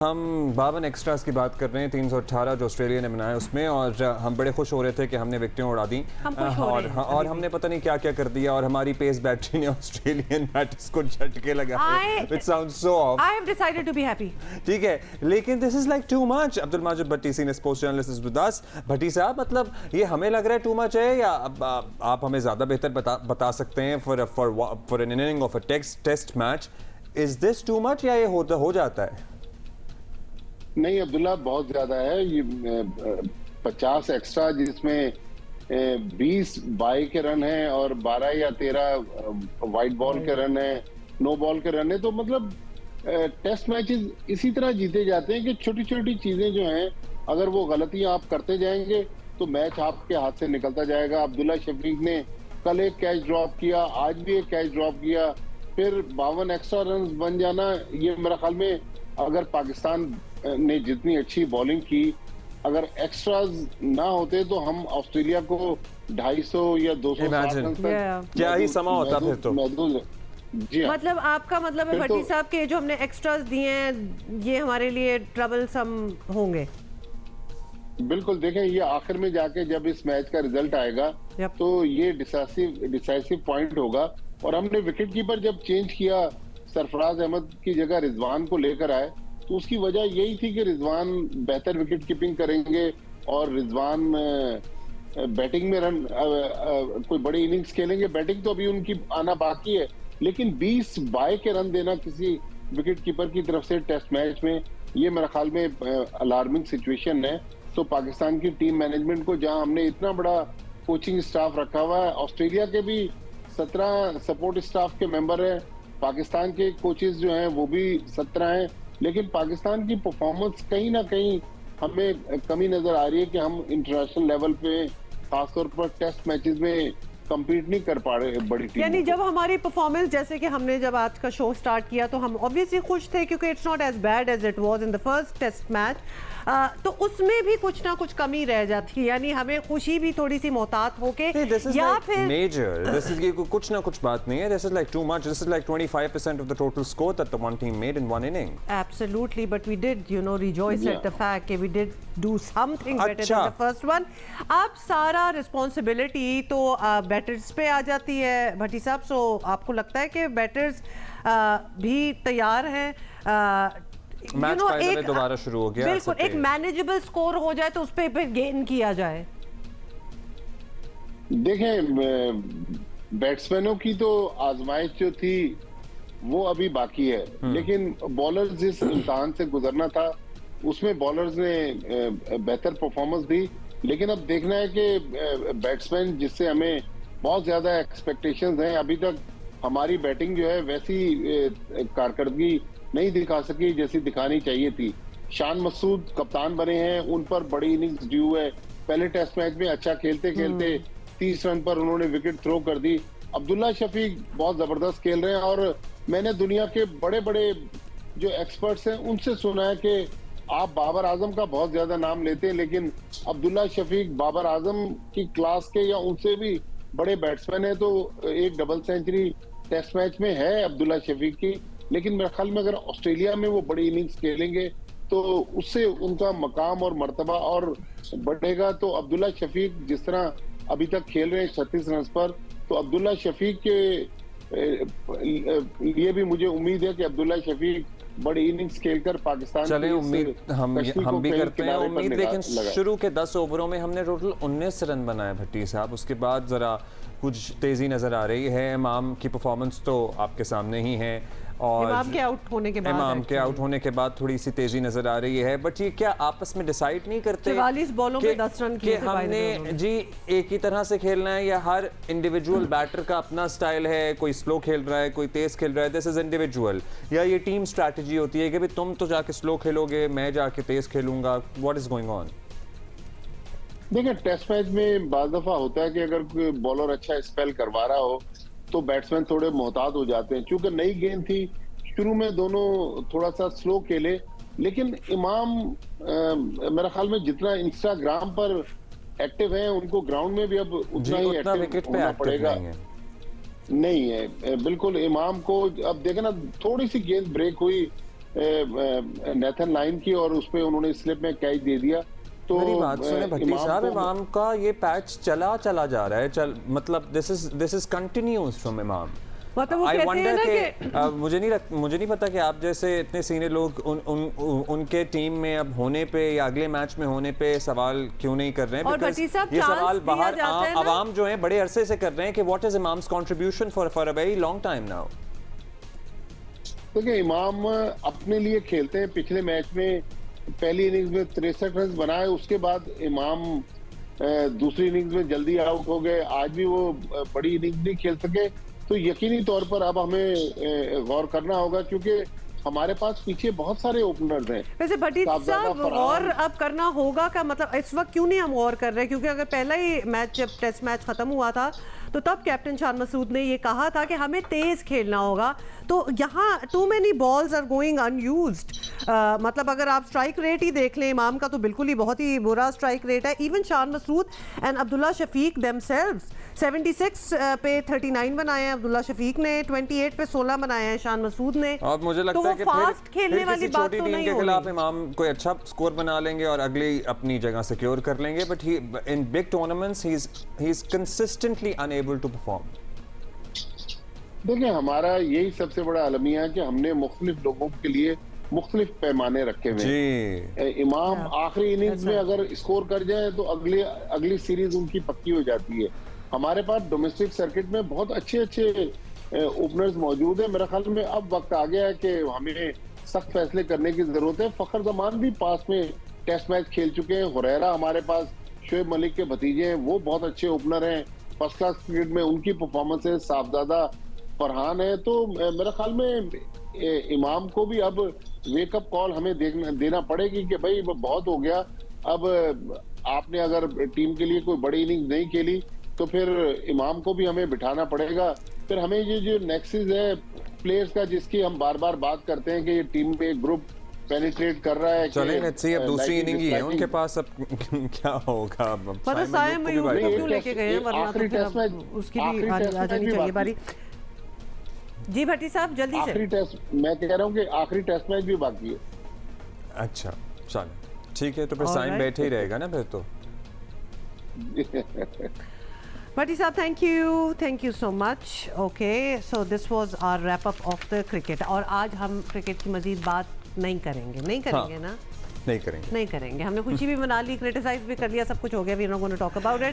हम 52 एक्स्ट्रास की बात कर रहे हैं, 318 जो ऑस्ट्रेलिया ने बनाया उसमें, और हम बड़े खुश हो रहे थे कि हमने विकेटें उड़ा दी और हमने पता नहीं क्या क्या कर दिया, और हमारी पेस बैटरी ने ऑस्ट्रेलियन बैटर्स को झटके लगाए। It sounds so off. I have decided to be happy. ठीक है, लेकिन this is like too much. Abdul Majid Bhatti, senior sports journalist is with us. Bhatti साहब, मतलब ये हमें लग रहा है टू मच है, या आप हमें ज्यादा बेहतर बता सकते हैं for an inning of a test match? Is this too much या ये हो जाता है? नहीं अब्दुल्ला, बहुत ज्यादा है ये। 50 एक्स्ट्रा जिसमें 20 बाई के रन हैं और 12 या 13 वाइट बॉल के रन है, नो बॉल के रन है। तो मतलब टेस्ट मैचेस इसी तरह जीते जाते हैं कि छोटी छोटी चीजें जो हैं, अगर वो गलतियां आप करते जाएंगे तो मैच आपके हाथ से निकलता जाएगा। अब्दुल्ला शफीक ने कल एक कैच ड्रॉप किया, आज भी एक कैच ड्रॉप किया, फिर 52 एक्स्ट्रा रन बन जाना, ये मेरा ख्याल में अगर पाकिस्तान ने जितनी अच्छी बॉलिंग की, अगर एक्स्ट्राज ना होते तो हम ऑस्ट्रेलिया को 250 या 260 रन तक क्या ही समा होता फिर तो। जी हाँ। मतलब आपका मतलब है भट्टी साहब के जो हमने एक्स्ट्रास दिए हैं ये हमारे लिए ट्रबलसम होंगे। बिल्कुल, देखें ये आखिर में जाके जब इस मैच का रिजल्ट आएगा तो ये डिसाइसिव पॉइंट होगा। और हमने विकेट कीपर जब चेंज किया, सरफराज अहमद की जगह रिजवान को लेकर आए, तो उसकी वजह यही थी कि रिजवान बेहतर विकेट कीपिंग करेंगे और रिजवान बैटिंग में रन कोई बड़ी इनिंग्स खेलेंगे। बैटिंग तो अभी उनकी आना बाकी है, लेकिन 20 बाय के रन देना किसी विकेट कीपर की तरफ से टेस्ट मैच में, ये मेरे ख्याल में अलार्मिंग सिचुएशन है। तो पाकिस्तान की टीम मैनेजमेंट को, जहां हमने इतना बड़ा कोचिंग स्टाफ रखा हुआ है, ऑस्ट्रेलिया के भी 17 सपोर्ट स्टाफ के मेंबर हैं, पाकिस्तान के कोचेस जो हैं वो भी 17 हैं, लेकिन पाकिस्तान की परफॉर्मेंस कहीं ना कहीं हमें कमी नजर आ रही है कि हम इंटरनेशनल लेवल पे खासतौर पर टेस्ट मैचेस में compete नहीं कर पा रहे बड़ी टीम। यानी जब हमारी परफॉर्मेंस, जैसे कि हमने जब आज का शो स्टार्ट किया तो हम ऑब्वियसली खुश थे क्योंकि it's not as bad as it was in the first test match, तो उसमें भी कुछ ना कुछ कमी रह जाती है। यानी हमें खुशी भी थोड़ी सी मोहतात होके, या फिर मेजर दिस इज कुछ ना कुछ बात नहीं है। This is like too much. This is like 25% of the total score that the one team made in one inning. Absolutely, but we did rejoice at the fact कि we did do something better than the first one. अब सारा responsibility तो batters पे आ जाती है भट्टी साहब। सो आपको लगता है कि बैटर्स भी तैयार हैं? मैच फाइनल दोबारा शुरू हो गया, बिल्कुल एक मैनेजेबल स्कोर हो जाए तो उस पे फिर गेन किया जाए। देखें, बैट्समैनों की तो आजमाइश जो थी वो अभी बाकी है, लेकिन बॉलर्स जिस इम्तिहान से गुजरना था उसमें बॉलर्स ने बेहतर परफॉर्मेंस दी। लेकिन अब देखना है कि बैट्समैन जिससे हमें बहुत ज्यादा एक्सपेक्टेशंस हैं, अभी तक हमारी बैटिंग जो है वैसी कारकर्दगी नहीं दिखा सकी जैसी दिखानी चाहिए थी। शान मसूद कप्तान बने हैं, उन पर बड़ी इनिंग्स ड्यू है। पहले टेस्ट मैच में अच्छा खेलते खेलते 30 रन पर उन्होंने विकेट थ्रो कर दी। अब्दुल्ला शफीक बहुत जबरदस्त खेल रहे हैं, और मैंने दुनिया के बड़े बड़े जो एक्सपर्ट्स हैं उनसे सुना है कि आप बाबर आजम का बहुत ज्यादा नाम लेते हैं, लेकिन अब्दुल्ला शफीक बाबर आजम की क्लास के या उनसे भी बड़े बैट्समैन है। तो एक डबल सेंचुरी टेस्ट मैच में है अब्दुल्ला शफीक की, लेकिन मेरे ख्याल में अगर ऑस्ट्रेलिया में वो बड़ी इनिंग्स खेलेंगे तो उससे उनका मकाम और मर्तबा और बढ़ेगा। तो अब्दुल्ला शफीक जिस तरह अभी तक खेल रहे हैं 36 रन पर, तो अब्दुल्ला शफीक के लिए भी मुझे उम्मीद है कि अब्दुल्ला शफीक बड़ी इनिंग्स खेलकर पाकिस्तान, चले उम्मीद हम भी करते हैं उम्मीद। लेकिन शुरू के 10 ओवरों में हमने टोटल 19 रन बनाए भट्टी साहब, उसके बाद जरा कुछ तेजी नजर आ रही है। इमाम की परफॉर्मेंस तो आपके सामने ही है, और इमाम के आउट होने के बाद थोड़ी सी तेजी नजर आ रही है। बट ये क्या आपस में डिसाइड नहीं करते 44 बॉलों में 10 रन किए हमने जी एक ही तरह से खेलना है, या हर इंडिविजुअल बैटर का अपना स्टाइल है? कोई स्लो खेल रहा है, कोई तेज खेल रहा है, दिस इज इंडिविजुअल, या ये टीम स्ट्रैटेजी होती है कि भाई तुम तो जाके स्लो खेलोगे, मैं जाके तेज खेलूंगा? What is going on? देखिए, टेस्ट मैच में बाज़ दफा होता है कि अगर कोई बॉलर अच्छा स्पेल करवा रहा हो तो बैट्समैन थोड़े मोहतात हो जाते हैं। क्योंकि नई गेंद थी, शुरू में दोनों थोड़ा सा स्लो खेले, लेकिन इमाम मेरे ख्याल में जितना इंस्टाग्राम पर एक्टिव है, उनको ग्राउंड में भी अब उतना ही एक्टिव होना पड़ेगा। नहीं है बिल्कुल। इमाम को अब देखे ना, थोड़ी सी गेंद ब्रेक हुई नेथन लाइन की और उस पे उन्होंने स्लिप में कैच दे दिया। तो मेरी बात सुने भट्टी इमाम साहब, को- इमाम का ये पैच चला जा रहा है, मतलब दिस इज कंटिन्यूस फ्रॉम इमाम। मतलब वो I कहते wonder हैं ना कि मुझे नहीं पता कि आप जैसे इतने सीनियर लोग उनके टीम में अब होने पे या अगले मैच में होने पे सवाल क्यों नहीं कर रहे हैं? और Because भट्टी साहब, ये चांस सवाल दिया बाहर जाता है ना? आवाम जो है बड़े अरसे से कर रहे हैं कि what is imams contribution for a very long time now. देखिए इमाम अपने लिए खेलते हैं। पिछले मैच में पहली इनिंग्स में 63 रन बनाए, उसके बाद इमाम दूसरी इनिंग्स में जल्दी आउट हो गए। आज भी वो बड़ी इनिंग्स नहीं खेल सके, तो यकीनी तौर पर अब हमें गौर करना होगा, क्योंकि हमारे पास पीछे बहुत सारे ओपनर्स हैं। वैसे भट्टी साहबजादा साहब, फरहान। और अब करना होगा का मतलब इस वक्त क्यों नहीं हम और कर रहे हैं? क्योंकि अगर पहला ही मैच जब टेस्ट मैच खत्म हुआ था तो तब कैप्टन शान मसूद ने ये कहा था कि हमें तेज खेलना होगा। तो यहाँ too many balls are going unused. मतलब अगर आप स्ट्राइक रेट ही देख लें इमाम का, तो बिल्कुल ही बहुत ही बुरा स्ट्राइक रेट है। Even Shan Masood and Abdullah Shafiq themselves 76 पे 39 बनाए हैं अब्दुल्ला शफीक ने, 28 पे 16 बनाए हैं शान मसूद ने। और मुझे लगता तो है वो कि फास्ट खेलने फिर वाली किसी बात छोटी तो टीम नहीं के होगी। खिलाफ इमाम कोई अच्छा स्कोर बना लेंगे और अगली अपनी जगह सिक्योर कर लेंगे, but he in big tournaments he is consistently unable to perform. देखिए हमारा यही सबसे बड़ा अलमिया है कि हमने मुख्तलिफ लोगों के लिए मुख्तलिफ पैमाने रखे हुए हैं। जी इमाम Yeah. आखिरी इनिंग्स में ऐसा। अगर स्कोर कर जाए तो अगली सीरीज उनकी पक्की हो जाती है। हमारे पास डोमेस्टिक सर्किट में बहुत अच्छे ओपनर्स मौजूद हैं। मेरे ख्याल में अब वक्त आ गया है कि हमें सख्त फैसले करने की जरूरत है। फखर जमान भी पास में टेस्ट मैच खेल चुके हैं। हुरैरा हमारे पास शोएब मलिक के भतीजे हैं, वो बहुत अच्छे ओपनर हैं। फर्स्ट क्लास क्रिकेट में उनकी परफॉर्मेंस है। साहबजादा फरहान है। तो मेरे ख्याल में इमाम को भी अब वेकअप कॉल हमें देना पड़ेगी कि भाई बहुत हो गया। अब आपने अगर टीम के लिए कोई बड़ी इनिंग नहीं खेली तो फिर इमाम को भी हमें बिठाना पड़ेगा। फिर हमें ये जो नेक्सिस है प्लेयर्स का, जिसकी हम बार बार बात करते हैं कि ये टीम में ग्रुप पेनिट्रेट कर रहा है। चलें, लेट्स सी अब दूसरी इनिंग ही है उनके पास, अब क्या होगा। अब मतलब साइम साइमन मयूर को भी को बारी क्यों लेके गए हैं, वरना तो आखिरी फिर टेस्ट मैच- अब उसकी आखिरी भी आ टेस्ट मैच जानी भी चाहिए बाकी। बारी। जी भट्टी साहब जल्दी से। आखिरी टेस्ट मैं कह रहा हूँ कि आखिरी टेस्ट मैच भी बाकी है। अच्छा चलो ठीक है, तो फिर All साइम right. बैठे ही रहेगा ना फिर तो। भट्टी साहब thank you so much. Okay, so this was our wrap up of the cricket. और आज हम क्रिकेट की मजीद बात नहीं करेंगे ना? नहीं करेंगे। नहीं करेंगे। हमने खुशी भी मना ली, क्रिटिसाइज भी कर लिया, सब कुछ हो गया। We are not going to talk about it.